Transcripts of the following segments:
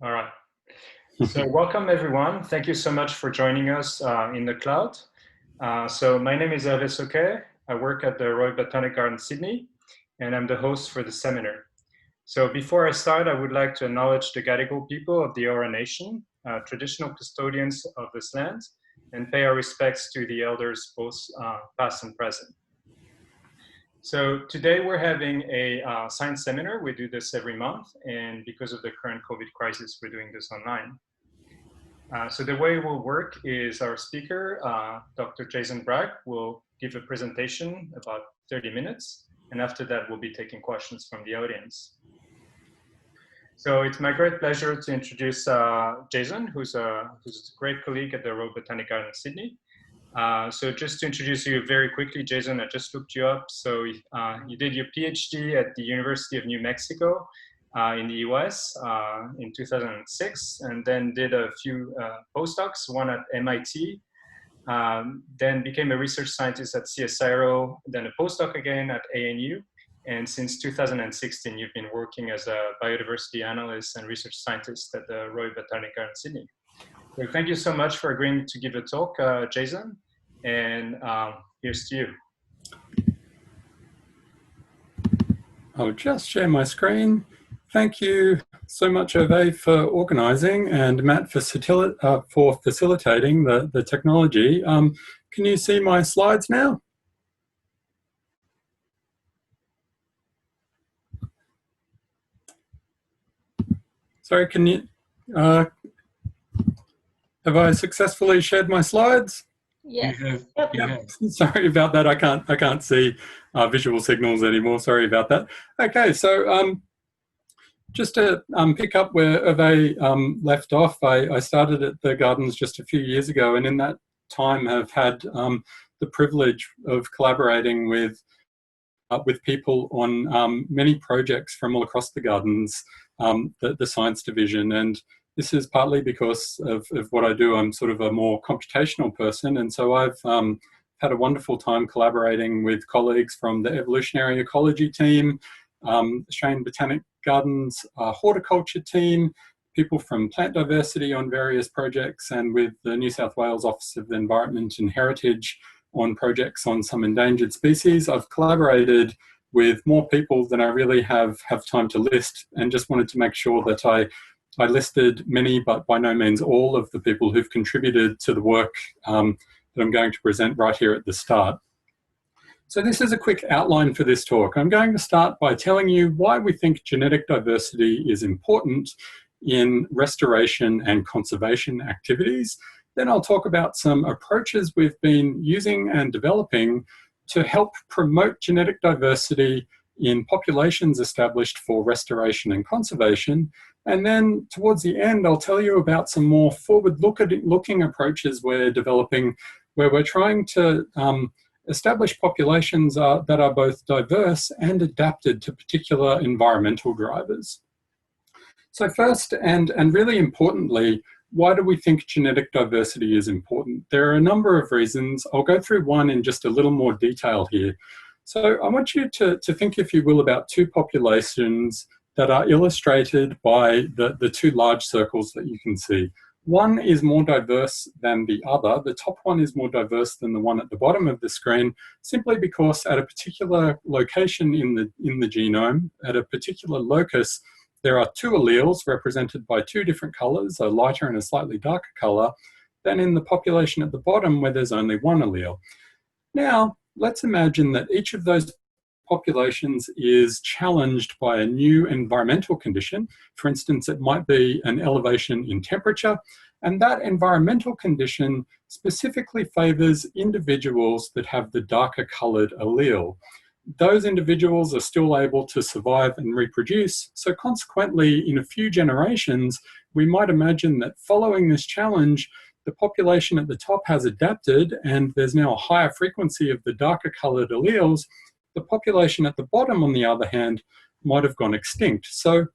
All right. So welcome everyone. Thank you so much for joining us in the cloud. So my name is Hervé Soquet. I work at the Royal Botanic Garden, Sydney, and I'm the host for the seminar. So before I start, I would like to acknowledge the Gadigal people of the Eora Nation, traditional custodians of this land, and pay our respects to the elders, both past and present. So today we're having a science seminar. We do this every month, and because of the current COVID crisis, we're doing this online. So the way it will work is our speaker, Dr. Jason Bragg, will give a presentation about 30 minutes, and after that we'll be taking questions from the audience. So it's my great pleasure to introduce Jason, who's a great colleague at the Royal Botanic Garden, Sydney. So just to introduce you very quickly, Jason, I just looked you up. So you did your PhD at the University of New Mexico in the US in 2006, and then did a few postdocs, one at MIT, then became a research scientist at CSIRO, then a postdoc again at ANU. And since 2016, you've been working as a biodiversity analyst and research scientist at the Royal Botanic Garden, Sydney. So thank you so much for agreeing to give a talk, Jason, and here's to you. I'll just share my screen. Thank you so much, Hervé, for organising, and Matt for facilitating the technology. Can you see my slides now? Sorry, can you... have I successfully shared my slides? Yes. Yep. Sorry about that. I can't see visual signals anymore. Sorry about that. Okay, so just to pick up where Hervé left off, I started at the Gardens just a few years ago, and in that time have had the privilege of collaborating with people on many projects from all across the Gardens, the science division. And this is partly because of what I do. I'm sort of a more computational person, and so I've had a wonderful time collaborating with colleagues from the evolutionary ecology team, Australian Botanic Gardens horticulture team, people from plant diversity on various projects, and with the New South Wales Office of the Environment and Heritage on projects on some endangered species. I've collaborated with more people than I really have time to list, and just wanted to make sure that I listed many, but by no means all, of the people who've contributed to the work that I'm going to present right here at the start. So this is a quick outline for this talk. I'm going to start by telling you why we think genetic diversity is important in restoration and conservation activities. Then I'll talk about some approaches we've been using and developing to help promote genetic diversity in populations established for restoration and conservation. And then towards the end, I'll tell you about some more forward-looking approaches we're developing, where we're trying to establish populations that are both diverse and adapted to particular environmental drivers. So first, and really importantly, why do we think genetic diversity is important? There are a number of reasons. I'll go through one in just a little more detail here. So I want you to think, if you will, about two populations that are illustrated by the two large circles that you can see. One is more diverse than the other. The top one is more diverse than the one at the bottom of the screen, simply because at a particular location in the genome, at a particular locus, there are two alleles represented by two different colors, a lighter and a slightly darker color, than in the population at the bottom where there's only one allele. Now, let's imagine that each of those populations is challenged by a new environmental condition. For instance, it might be an elevation in temperature, and that environmental condition specifically favors individuals that have the darker colored allele. Those individuals are still able to survive and reproduce, so consequently, in a few generations, we might imagine that following this challenge, the population at the top has adapted, and there's now a higher frequency of the darker colored alleles. The population at the bottom, on the other hand, might have gone extinct. So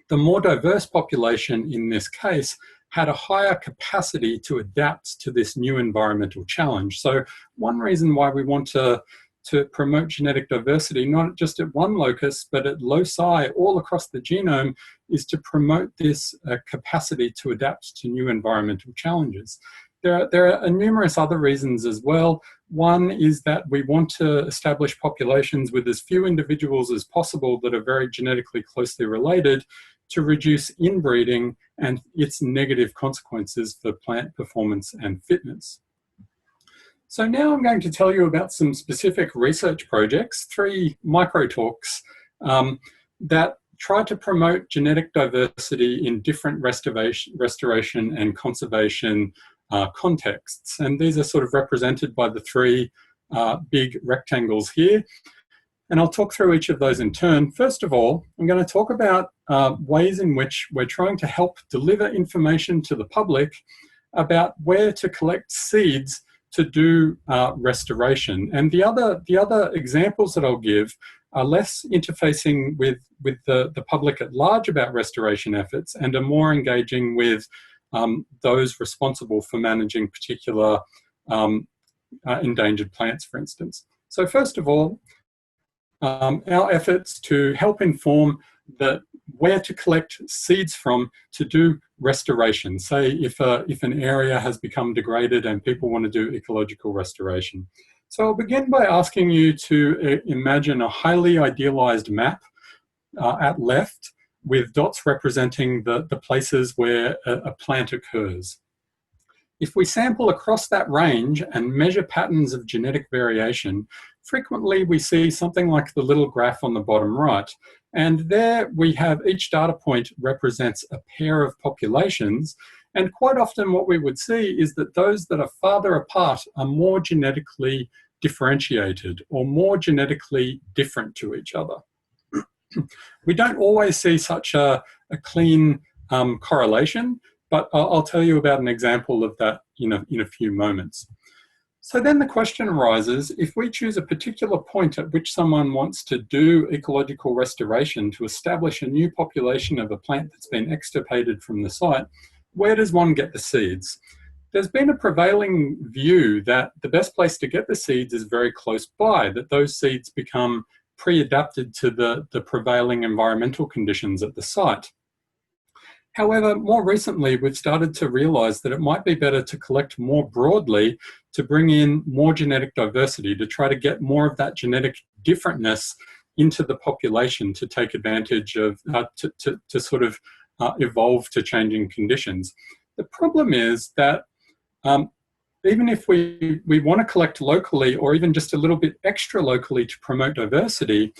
the more diverse population in this case had a higher capacity to adapt to this new environmental challenge. So one reason why we want to to promote genetic diversity, not just at one locus, but at loci all across the genome, is to promote this capacity to adapt to new environmental challenges. There are numerous other reasons as well. One is that we want to establish populations with as few individuals as possible that are very genetically closely related to reduce inbreeding and its negative consequences for plant performance and fitness. So now I'm going to tell you about some specific research projects, 3 micro talks that try to promote genetic diversity in different restoration and conservation contexts. And these are sort of represented by the 3 big rectangles here. And I'll talk through each of those in turn. First of all, I'm going to talk about ways in which we're trying to help deliver information to the public about where to collect seeds to do restoration. And the other examples that I'll give are less interfacing with the public at large about restoration efforts and are more engaging with those responsible for managing particular endangered plants, for instance. So first of all, our efforts to help inform where to collect seeds from to do restoration. Say if an area has become degraded and people want to do ecological restoration. So I'll begin by asking you to imagine a highly idealized map at left with dots representing the places where a plant occurs. If we sample across that range and measure patterns of genetic variation, frequently we see something like the little graph on the bottom right. And there we have each data point represents a pair of populations. And quite often what we would see is that those that are farther apart are more genetically differentiated or more genetically different to each other. We don't always see such a clean correlation, but I'll tell you about an example of that in a few moments. So then the question arises, if we choose a particular point at which someone wants to do ecological restoration to establish a new population of a plant that's been extirpated from the site, where does one get the seeds? There's been a prevailing view that the best place to get the seeds is very close by, that those seeds become pre-adapted to the prevailing environmental conditions at the site. However, more recently, we've started to realize that it might be better to collect more broadly to bring in more genetic diversity, to try to get more of that genetic differentness into the population to take advantage of, to sort of evolve to changing conditions. The problem is that even if we want to collect locally or even just a little bit extra locally to promote diversity,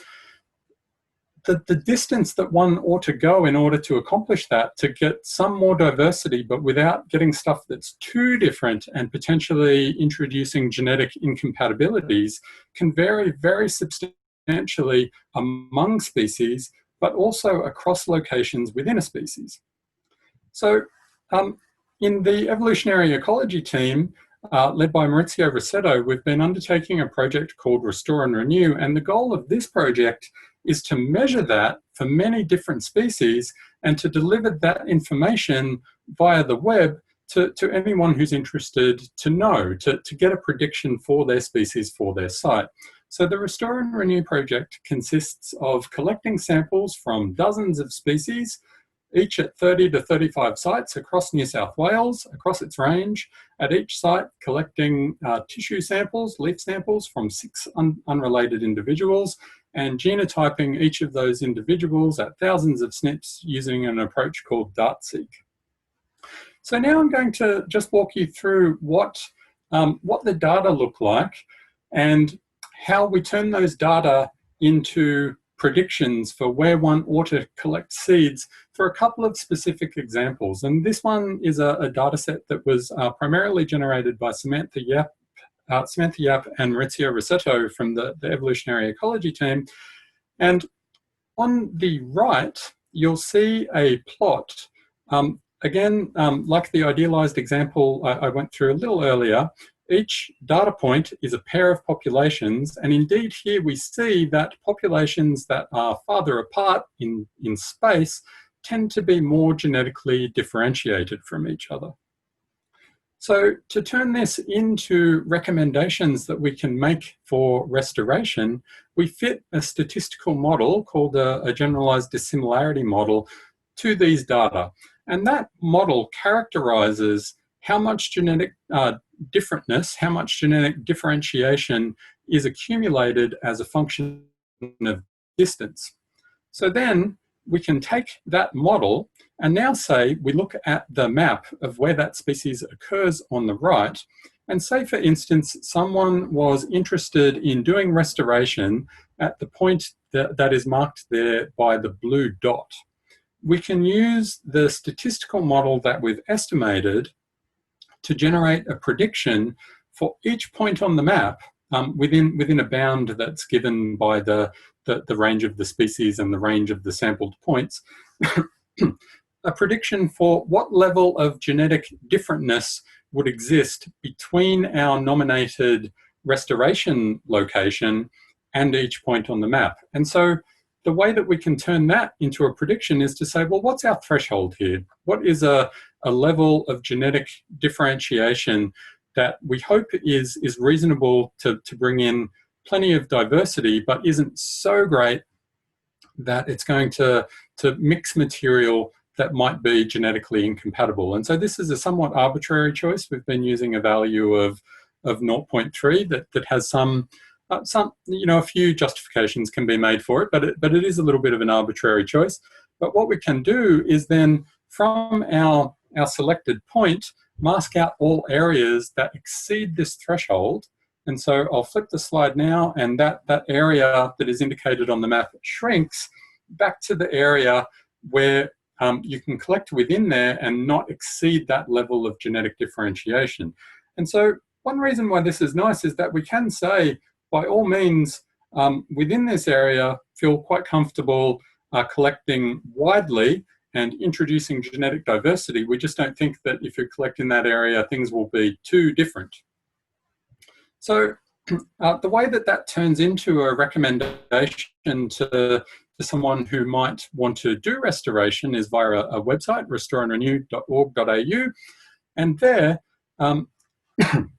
the distance that one ought to go in order to accomplish that, to get some more diversity, but without getting stuff that's too different and potentially introducing genetic incompatibilities, can vary very substantially among species, but also across locations within a species. So in the evolutionary ecology team, led by Maurizio Rossetto, we've been undertaking a project called Restore and Renew, and the goal of this project is to measure that for many different species and to deliver that information via the web to anyone who's interested to know, to get a prediction for their species, for their site. So the Restore and Renew project consists of collecting samples from dozens of species, each at 30 to 35 sites across New South Wales, across its range, at each site collecting tissue samples, leaf samples from 6 unrelated individuals, and genotyping each of those individuals at thousands of SNPs using an approach called DartSeq. So now I'm going to just walk you through what the data look like and how we turn those data into predictions for where one ought to collect seeds for a couple of specific examples. And this one is a data set that was primarily generated by Samantha Yap and Maurizio Rossetto from the evolutionary ecology team. And on the right, you'll see a plot. Again, like the idealized example I went through a little earlier, each data point is a pair of populations, and indeed here we see that populations that are farther apart in space tend to be more genetically differentiated from each other. So to turn this into recommendations that we can make for restoration, we fit a statistical model called a generalized dissimilarity model to these data. And that model characterizes how much genetic differentness, how much genetic differentiation is accumulated as a function of distance. So then we can take that model and now say we look at the map of where that species occurs on the right, and say, for instance, someone was interested in doing restoration at the point that is marked there by the blue dot. We can use the statistical model that we've estimated to generate a prediction for each point on the map within a bound that's given by the range of the species and the range of the sampled points, a prediction for what level of genetic differentness would exist between our nominated restoration location and each point on the map. And so the way that we can turn that into a prediction is to say, well, what's our threshold here? What is a level of genetic differentiation that we hope is reasonable to bring in plenty of diversity, but isn't so great that it's going to mix material that might be genetically incompatible. And so this is a somewhat arbitrary choice. We've been using a value of 0.3 that has some, a few justifications can be made for it, but it is a little bit of an arbitrary choice. But what we can do is then, from our selected point, mask out all areas that exceed this threshold. And so I'll flip the slide now, and that area that is indicated on the map shrinks back to the area where you can collect within there and not exceed that level of genetic differentiation. And so one reason why this is nice is that we can say, by all means, within this area, feel quite comfortable collecting widely and introducing genetic diversity. We just don't think that if you collect in that area, things will be too different. So the way that turns into a recommendation to someone who might want to do restoration is via a website, restoreandrenew.org.au. And there,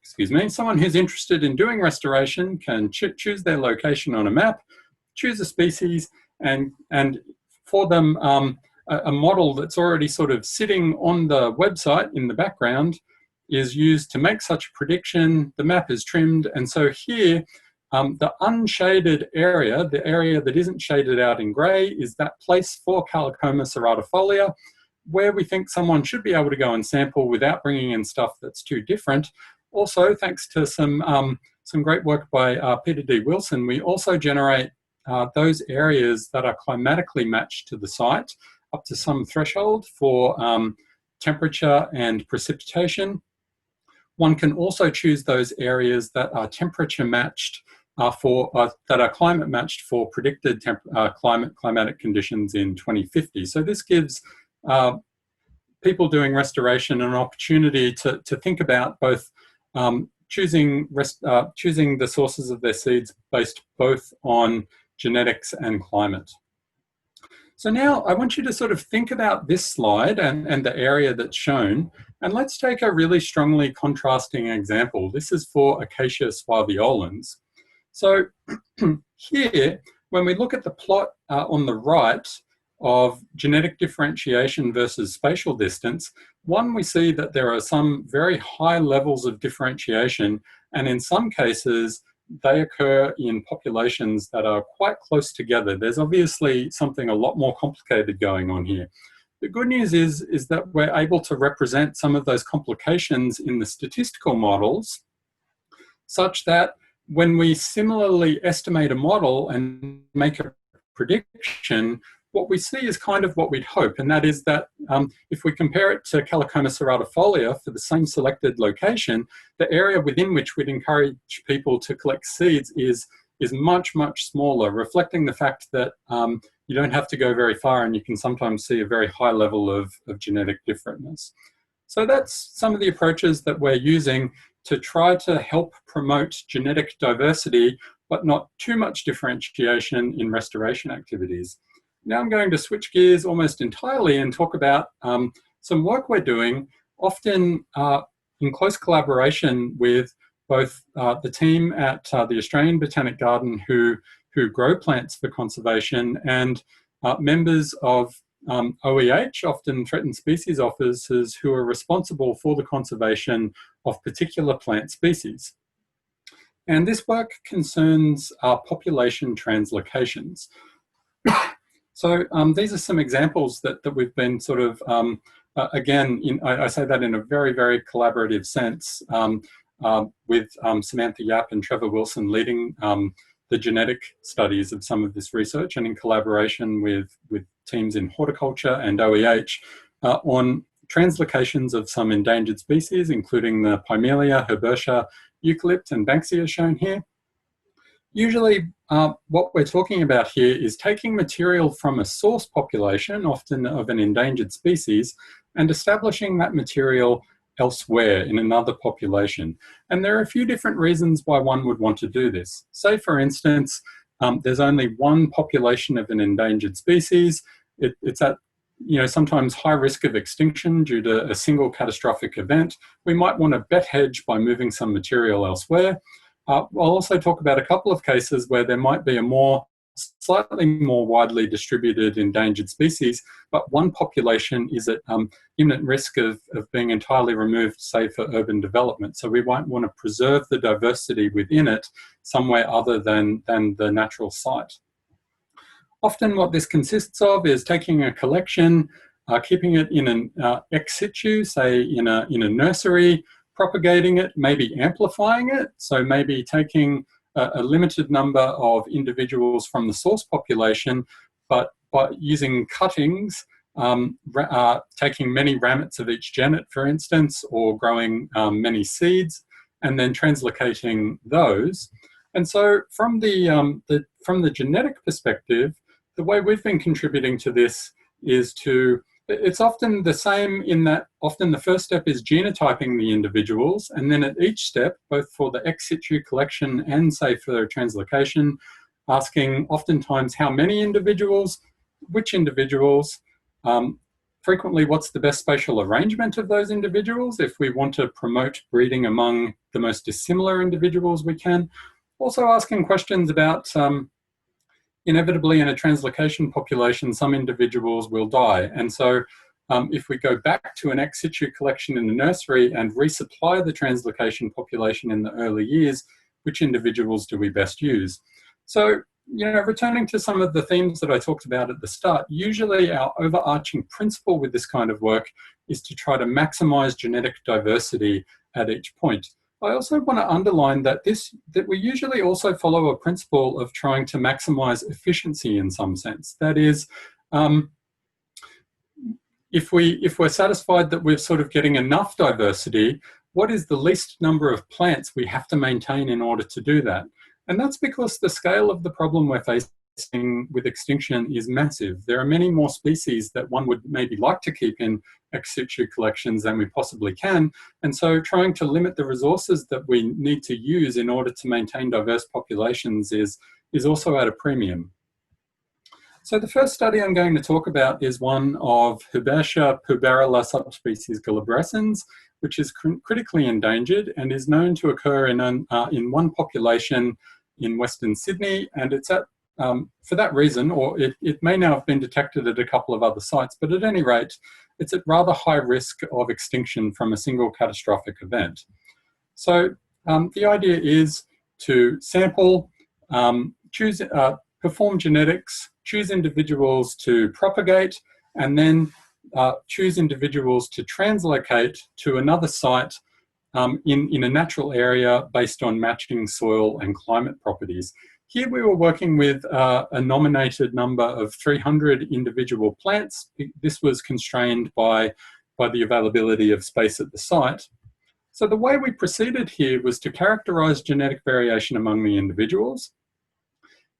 excuse me, someone who's interested in doing restoration can choose their location on a map, choose a species, and for them, a model that's already sort of sitting on the website in the background is used to make such a prediction. The map is trimmed, and so here, the unshaded area, the area that isn't shaded out in grey, is that place for Callicoma serratifolia, where we think someone should be able to go and sample without bringing in stuff that's too different. Also, thanks to some great work by Peter D. Wilson, we also generate those areas that are climatically matched to the site up to some threshold for temperature and precipitation. One can also choose those areas that are temperature matched that are climate matched for predicted climatic conditions in 2050. So this gives people doing restoration an opportunity to think about both choosing the sources of their seeds based both on genetics and climate. So now I want you to sort of think about this slide and the area that's shown, and let's take a really strongly contrasting example. This is for Acacia suaveolens. So here, when we look at the plot on the right of genetic differentiation versus spatial distance, one, we see that there are some very high levels of differentiation, and in some cases, they occur in populations that are quite close together. There's obviously something a lot more complicated going on here. The good news is that we're able to represent some of those complications in the statistical models such that when we similarly estimate a model and make a prediction, what we see is kind of what we'd hope, and that is that if we compare it to Callicoma serratifolia for the same selected location, the area within which we'd encourage people to collect seeds is much, much smaller, reflecting the fact that you don't have to go very far and you can sometimes see a very high level of genetic differentness. So that's some of the approaches that we're using to try to help promote genetic diversity, but not too much differentiation in restoration activities. Now I'm going to switch gears almost entirely and talk about some work we're doing, often in close collaboration with both the team at the Australian Botanic Garden who grow plants for conservation and members of OEH, often threatened species officers, who are responsible for the conservation of particular plant species. And this work concerns population translocations. So these are some examples that we've been sort of, again, I say that in a very, very collaborative sense, with Samantha Yap and Trevor Wilson leading the genetic studies of some of this research, and in collaboration with teams in horticulture and OEH on translocations of some endangered species, including the Pimelia, Herbaceae, Eucalypt, and Banksia shown here. Usually what we're talking about here is taking material from a source population, often of an endangered species, and establishing that material elsewhere in another population. And there are a few different reasons why one would want to do this. Say, for instance, there's only one population of an endangered species. It's at sometimes high risk of extinction due to a single catastrophic event. We might want to bet hedge by moving some material elsewhere. I'll also talk about a couple of cases where there might be a slightly more widely distributed endangered species, but one population is at imminent risk of being entirely removed, say, for urban development. So we might want to preserve the diversity within it somewhere other than the natural site. Often what this consists of is taking a collection, keeping it in an ex situ, say in a nursery, propagating it, maybe amplifying it. So maybe taking a limited number of individuals from the source population, but by using cuttings, taking many ramets of each genet, for instance, or growing many seeds, and then translocating those. And so from the genetic perspective, the way we've been contributing to this is it's often the same in that often the first step is genotyping the individuals, and then at each step, both for the ex situ collection and say for their translocation, asking oftentimes how many individuals, which individuals, frequently what's the best spatial arrangement of those individuals if we want to promote breeding among the most dissimilar individuals we can. Also asking questions about inevitably in a translocation population, some individuals will die. And so if we go back to an ex situ collection in the nursery and resupply the translocation population in the early years, which individuals do we best use? So, returning to some of the themes that I talked about at the start, usually our overarching principle with this kind of work is to try to maximize genetic diversity at each point. I also want to underline that we usually also follow a principle of trying to maximize efficiency in some sense. That is, if we're satisfied that we're sort of getting enough diversity, what is the least number of plants we have to maintain in order to do that? And that's because the scale of the problem we're facing with extinction is massive. There are many more species that one would maybe like to keep in ex situ collections than we possibly can. And so trying to limit the resources that we need to use in order to maintain diverse populations is also at a premium. So the first study I'm going to talk about is one of Herbaceae puberula subspecies glabrescens, which is critically endangered and is known to occur in one population in Western Sydney, and it's at for that reason, or it may now have been detected at a couple of other sites, but at any rate, it's at rather high risk of extinction from a single catastrophic event. So the idea is to sample, perform genetics, choose individuals to propagate, and then choose individuals to translocate to another site in a natural area based on matching soil and climate properties. Here we were working with a nominated number of 300 individual plants. This was constrained by the availability of space at the site. So the way we proceeded here was to characterize genetic variation among the individuals.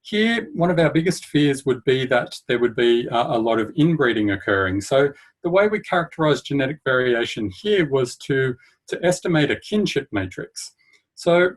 Here, one of our biggest fears would be that there would be a lot of inbreeding occurring. So the way we characterized genetic variation here was to estimate a kinship matrix. So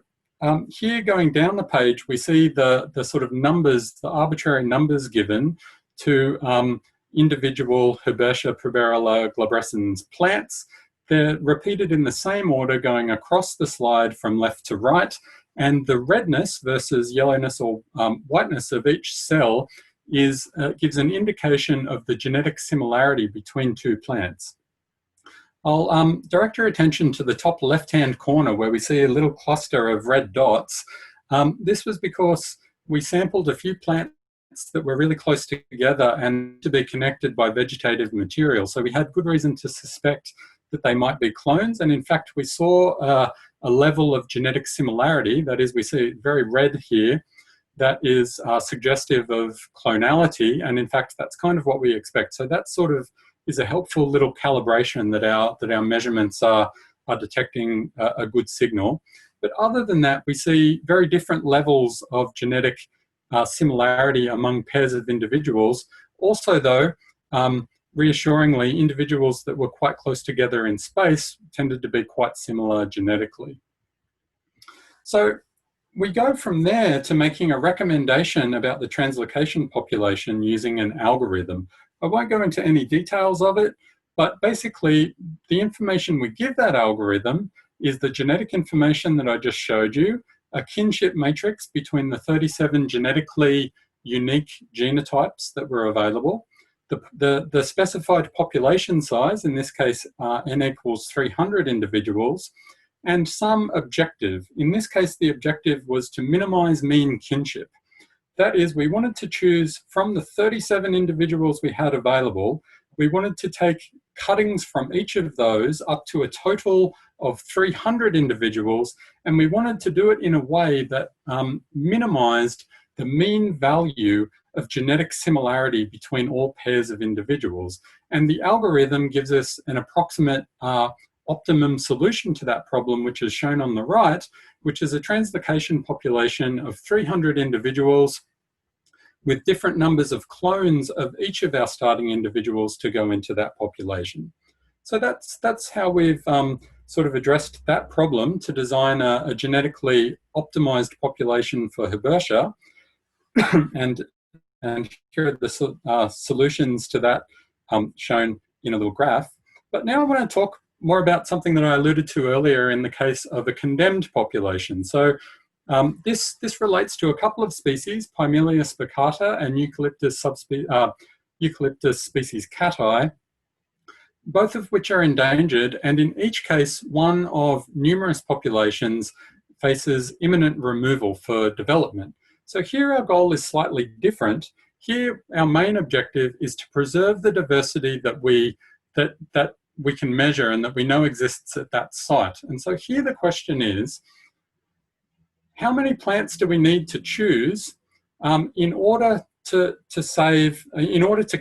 here, going down the page, we see the sort of numbers, the arbitrary numbers given to individual Herbaceae puberula glabrescens plants they're repeated in the same order going across the slide from left to right, and the redness versus yellowness or whiteness of each cell gives an indication of the genetic similarity between two plants. I'll direct your attention to the top left-hand corner where we see a little cluster of red dots. This was because we sampled a few plants that were really close together and to be connected by vegetative material. So we had good reason to suspect that they might be clones. And in fact, we saw a level of genetic similarity, that is, we see very red here, that is suggestive of clonality. And in fact, that's kind of what we expect. So that sort of is a helpful little calibration that our measurements are detecting a good signal. But other than that, we see very different levels of genetic similarity among pairs of individuals. Also, though, reassuringly, individuals that were quite close together in space tended to be quite similar genetically. So we go from there to making a recommendation about the translocation population using an algorithm. I won't go into any details of it, but basically the information we give that algorithm is the genetic information that I just showed you, a kinship matrix between the 37 genetically unique genotypes that were available, the specified population size, in this case n equals 300 individuals, and some objective. In this case, the objective was to minimize mean kinship. That is, we wanted to choose from the 37 individuals we had available, we wanted to take cuttings from each of those up to a total of 300 individuals, and we wanted to do it in a way that minimized the mean value of genetic similarity between all pairs of individuals. And the algorithm gives us an approximate optimum solution to that problem, which is shown on the right, which is a translocation population of 300 individuals with different numbers of clones of each of our starting individuals to go into that population. So that's how we've sort of addressed that problem to design a genetically optimized population for Herbaceae. and here are the solutions to that shown in a little graph. But now I want to talk more about something that I alluded to earlier in the case of a condemned population. So this relates to a couple of species, Pimelia spicata and Eucalyptus species cati, both of which are endangered, and in each case, one of numerous populations faces imminent removal for development. So here our goal is slightly different. Here our main objective is to preserve the diversity that we can measure and that we know exists at that site. And so here the question is, how many plants do we need to choose in order to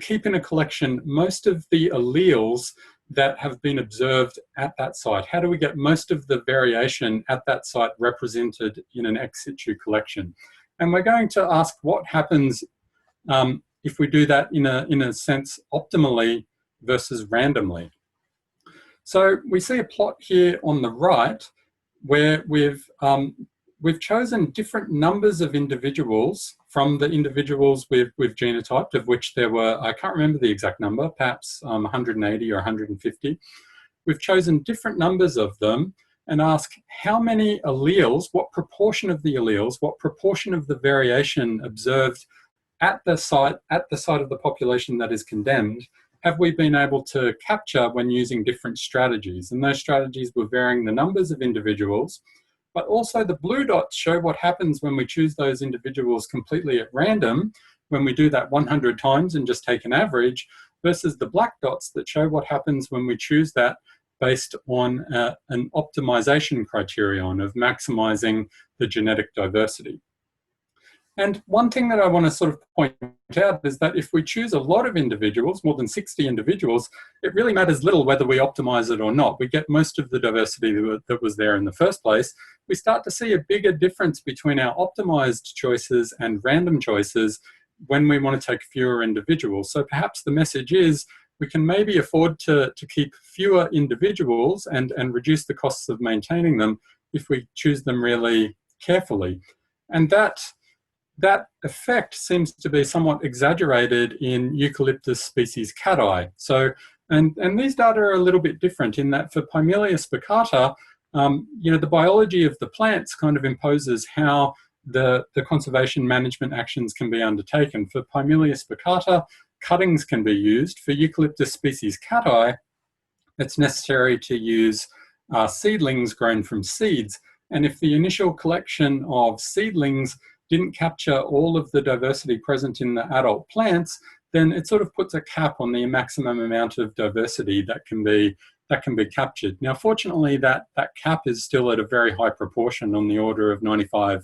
keep in a collection most of the alleles that have been observed at that site? How do we get most of the variation at that site represented in an ex situ collection? And we're going to ask what happens if we do that in a sense optimally versus randomly. So we see a plot here on the right where we've chosen different numbers of individuals from the individuals we've genotyped, of which there were, I can't remember the exact number, perhaps 180 or 150. We've chosen different numbers of them and ask how many alleles, what proportion of the alleles, what proportion of the variation observed at the site of the population that is condemned, have we been able to capture when using different strategies? And those strategies were varying the numbers of individuals, but also the blue dots show what happens when we choose those individuals completely at random, when we do that 100 times and just take an average, versus the black dots that show what happens when we choose that based on an optimization criterion of maximizing the genetic diversity. And one thing that I want to sort of point out is that if we choose a lot of individuals, more than 60 individuals, it really matters little whether we optimize it or not. We get most of the diversity that was there in the first place. We start to see a bigger difference between our optimized choices and random choices when we want to take fewer individuals. So perhaps the message is we can maybe afford to keep fewer individuals and reduce the costs of maintaining them if we choose them really carefully. And that effect seems to be somewhat exaggerated in Eucalyptus species cati. So And these data are a little bit different in that for Pimelia spicata, the biology of the plants kind of imposes how the conservation management actions can be undertaken. For Pimelia spicata, cuttings can be used. For Eucalyptus species cati, it's necessary to use seedlings grown from seeds. And if the initial collection of seedlings didn't capture all of the diversity present in the adult plants, then it sort of puts a cap on the maximum amount of diversity that can be captured. Now, fortunately, that cap is still at a very high proportion, on the order of 95%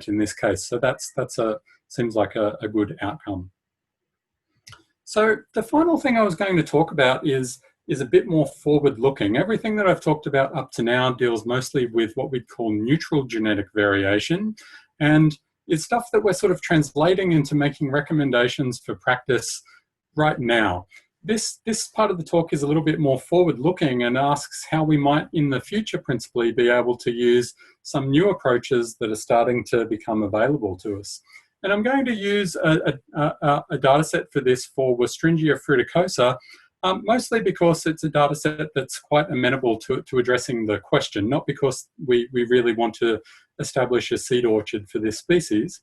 in this case. So seems like a good outcome. So the final thing I was going to talk about is a bit more forward-looking. Everything that I've talked about up to now deals mostly with what we'd call neutral genetic variation, and it's stuff that we're sort of translating into making recommendations for practice right now. This part of the talk is a little bit more forward-looking and asks how we might in the future principally be able to use some new approaches that are starting to become available to us. And I'm going to use a data set for this for Westringia fruticosa, mostly because it's a data set that's quite amenable to addressing the question, not because we really want to establish a seed orchard for this species.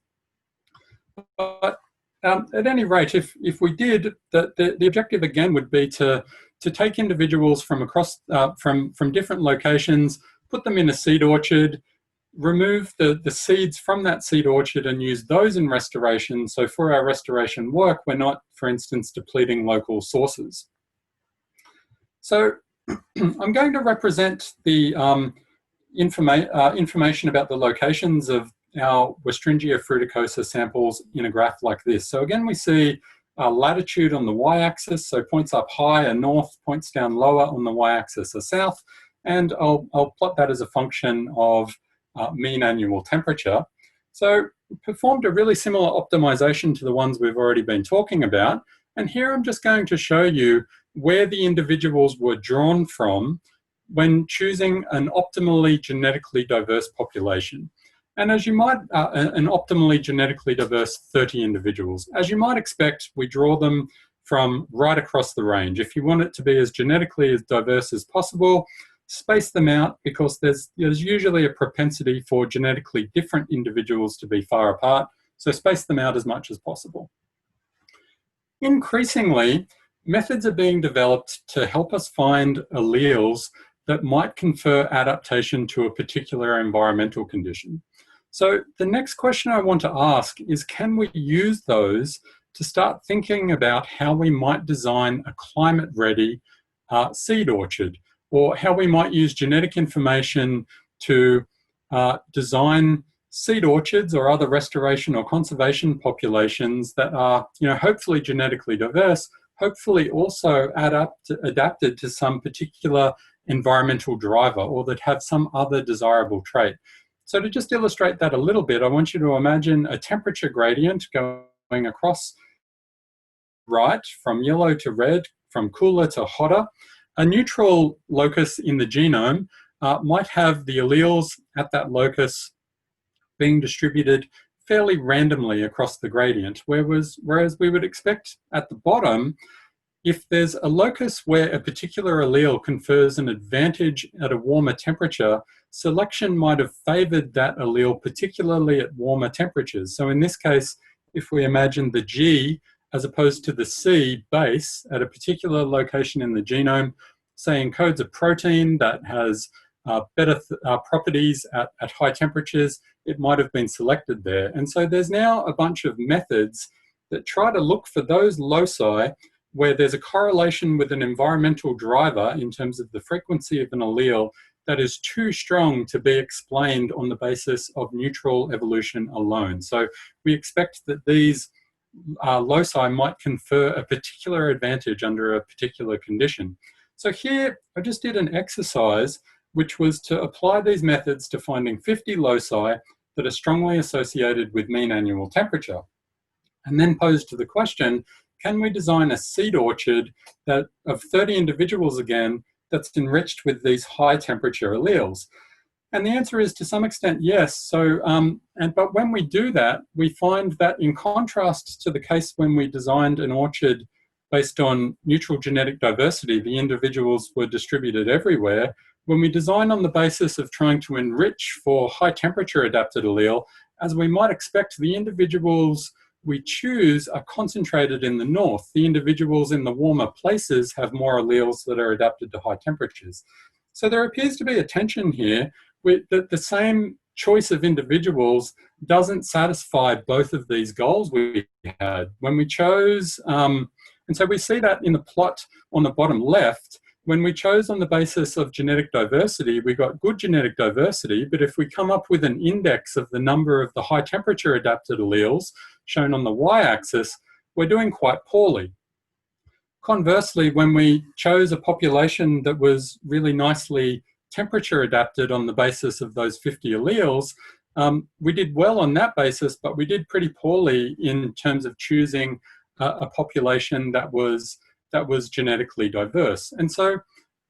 But at any rate, if we did, the objective again would be to take individuals from across from different locations, put them in a seed orchard, remove the seeds from that seed orchard and use those in restoration. So for our restoration work, we're not, for instance, depleting local sources. So I'm going to represent the information about the locations of our Westringia fruticosa samples in a graph like this. So again, we see latitude on the y-axis, so points up high are north, points down lower on the y-axis are south, and I'll plot that as a function of mean annual temperature. So we performed a really similar optimization to the ones we've already been talking about, and here I'm just going to show you where the individuals were drawn from when choosing an optimally genetically diverse population. And as you might, an optimally genetically diverse 30 individuals. As you might expect, we draw them from right across the range. If you want it to be as genetically as diverse as possible, space them out, because there's usually a propensity for genetically different individuals to be far apart, so space them out as much as possible. Increasingly, methods are being developed to help us find alleles that might confer adaptation to a particular environmental condition. So the next question I want to ask is, can we use those to start thinking about how we might design a climate-ready seed orchard, or how we might use genetic information to design seed orchards or other restoration or conservation populations that are, hopefully genetically diverse, hopefully also adapted to some particular environmental driver, or that have some other desirable trait. So to just illustrate that a little bit, I want you to imagine a temperature gradient going across right, from yellow to red, from cooler to hotter. A neutral locus in the genome might have the alleles at that locus being distributed fairly randomly across the gradient, whereas we would expect at the bottom, if there's a locus where a particular allele confers an advantage at a warmer temperature, selection might have favored that allele particularly at warmer temperatures. So in this case, if we imagine the G as opposed to the C base at a particular location in the genome, say encodes a protein that has better properties at high temperatures, it might have been selected there. And so there's now a bunch of methods that try to look for those loci where there's a correlation with an environmental driver in terms of the frequency of an allele that is too strong to be explained on the basis of neutral evolution alone. So we expect that these loci might confer a particular advantage under a particular condition. So here I just did an exercise which was to apply these methods to finding 50 loci that are strongly associated with mean annual temperature, and then posed to the question, can we design a seed orchard that of 30 individuals again that's enriched with these high temperature alleles? And the answer is to some extent yes. So, but when we do that, we find that in contrast to the case when we designed an orchard based on neutral genetic diversity, the individuals were distributed everywhere. When we design on the basis of trying to enrich for high temperature adapted allele, as we might expect, the individuals we choose are concentrated in the north. The individuals in the warmer places have more alleles that are adapted to high temperatures. So there appears to be a tension here with the same choice of individuals doesn't satisfy both of these goals we had. When we chose, and so we see that in the plot on the bottom left, when we chose on the basis of genetic diversity, we got good genetic diversity, but if we come up with an index of the number of the high temperature adapted alleles, shown on the y-axis, we're doing quite poorly. Conversely, when we chose a population that was really nicely temperature adapted on the basis of those 50 alleles, we did well on that basis, but we did pretty poorly in terms of choosing a population that was genetically diverse. And so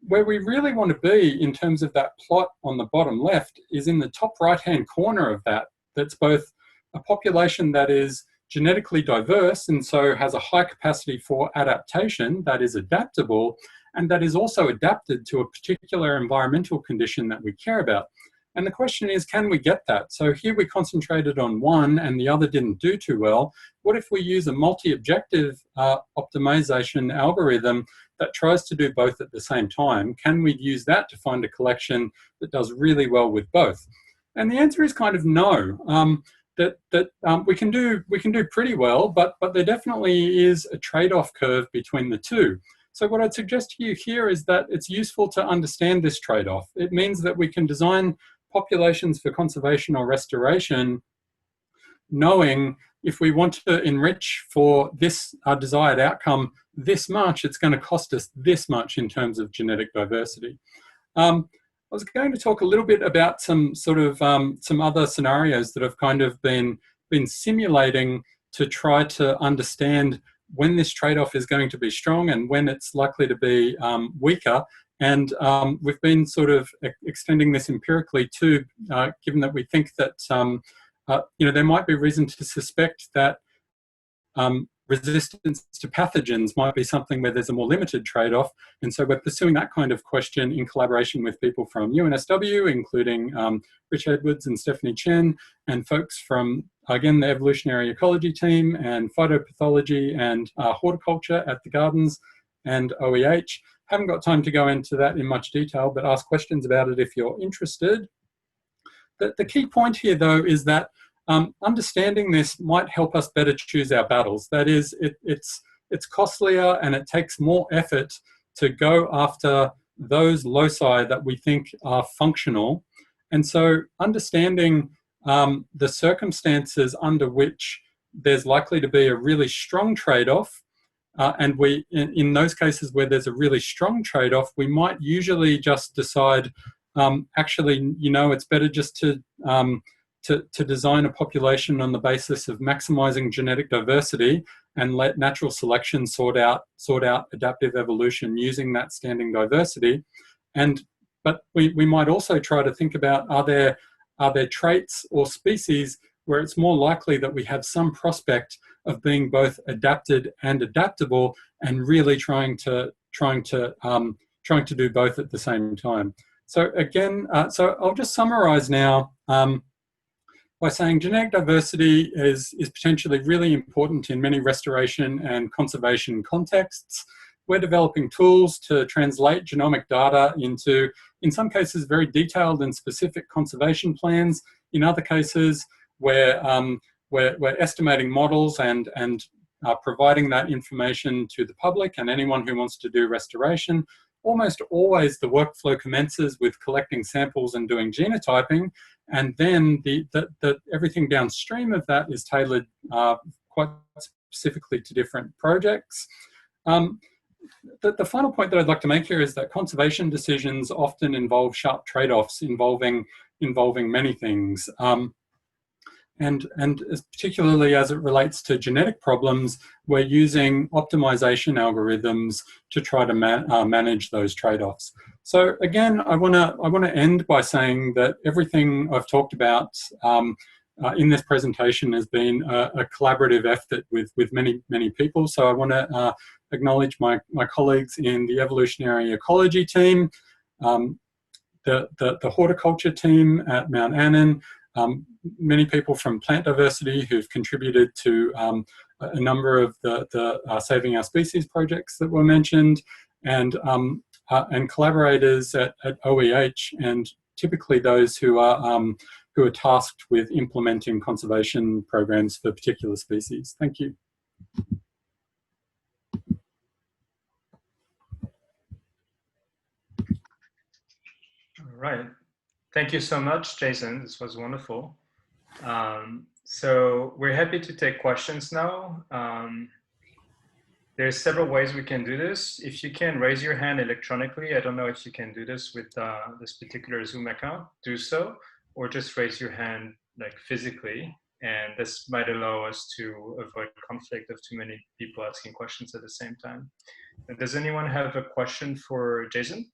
where we really want to be in terms of that plot on the bottom left is in the top right-hand corner of that. That's both a population that is genetically diverse and so has a high capacity for adaptation, that is adaptable, and that is also adapted to a particular environmental condition that we care about. And the question is, can we get that? So here we concentrated on one and the other didn't do too well. What if we use a multi-objective optimization algorithm that tries to do both at the same time? Can we use that to find a collection that does really well with both? And the answer is kind of no. We can do pretty well, but there definitely is a trade-off curve between the two. So what I'd suggest to you here is that it's useful to understand this trade-off. It means that we can design populations for conservation or restoration, knowing if we want to enrich for this desired outcome this much, it's going to cost us this much in terms of genetic diversity. I was going to talk a little bit about some sort of some other scenarios that have kind of been simulating to try to understand when this trade-off is going to be strong and when it's likely to be weaker. And we've been sort of extending this empirically too, given that we think that there might be reason to suspect that resistance to pathogens might be something where there's a more limited trade-off. And so we're pursuing that kind of question in collaboration with people from UNSW, including Rich Edwards and Stephanie Chen, and folks from, again, the evolutionary ecology team and phytopathology and horticulture at the Gardens and OEH. Haven't got time to go into that in much detail, but ask questions about it if you're interested. The key point here, though, is that understanding this might help us better choose our battles. That is, it's costlier and it takes more effort to go after those loci that we think are functional. And so understanding the circumstances under which there's likely to be a really strong trade-off, and in those cases where there's a really strong trade-off, we might usually just decide, actually, it's better just to design a population on the basis of maximizing genetic diversity and let natural selection sort out adaptive evolution using that standing diversity. But we might also try to think about, are there traits or species where it's more likely that we have some prospect of being both adapted and adaptable, and really trying to do both at the same time. So again, so I'll just summarize now by saying genetic diversity is potentially really important in many restoration and conservation contexts. We're developing tools to translate genomic data into, in some cases, very detailed and specific conservation plans. In other cases, we're estimating models and providing that information to the public and anyone who wants to do restoration. Almost always the workflow commences with collecting samples and doing genotyping, and then everything downstream of that is tailored quite specifically to different projects. The final point that I'd like to make here is that conservation decisions often involve sharp trade-offs involving many things. And particularly as it relates to genetic problems, we're using optimization algorithms to try to manage those trade-offs. So again, I want to end by saying that everything I've talked about in this presentation has been a collaborative effort with many people. So I want to acknowledge my colleagues in the evolutionary ecology team, the horticulture team at Mount Annan, many people from plant diversity who've contributed to a number of the Saving Our Species projects that were mentioned, and collaborators at OEH, and typically those who are tasked with implementing conservation programs for particular species. Thank you. All right. Thank you so much, Jason. This was wonderful. So we're happy to take questions now. There's several ways we can do this. If you can raise your hand electronically, I don't know if you can do this with this particular Zoom account, do so, or just raise your hand like physically. And this might allow us to avoid conflict of too many people asking questions at the same time. Does anyone have a question for Jason?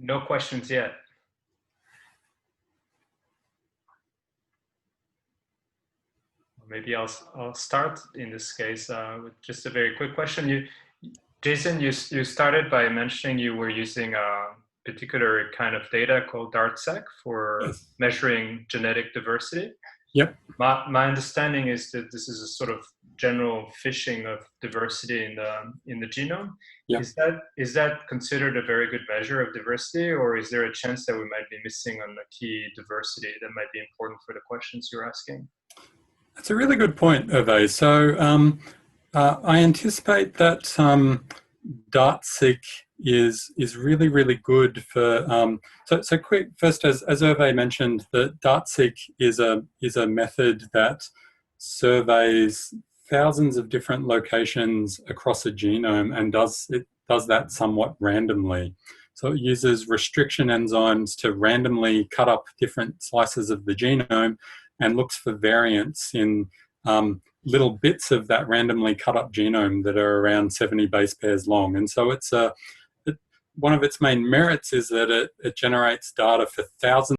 No questions yet. Maybe I'll start in this case with just a very quick question. Jason, you started by mentioning you were using a particular kind of data called DARTSEC for measuring genetic diversity. Yep. My understanding is that this is a sort of general fishing of diversity in the genome. Yep. Is that considered a very good measure of diversity, or is there a chance that we might be missing on the key diversity that might be important for the questions you're asking? That's a really good point, Hervé. So I anticipate that DARTSEC is really good for. So quick first, as Hervé mentioned, that DARTSEC is a method that surveys thousands of different locations across a genome and does that somewhat randomly. So it uses restriction enzymes to randomly cut up different slices of the genome and looks for variants in little bits of that randomly cut up genome that are around 70 base pairs long. And so it's one of its main merits is that it generates data for thousands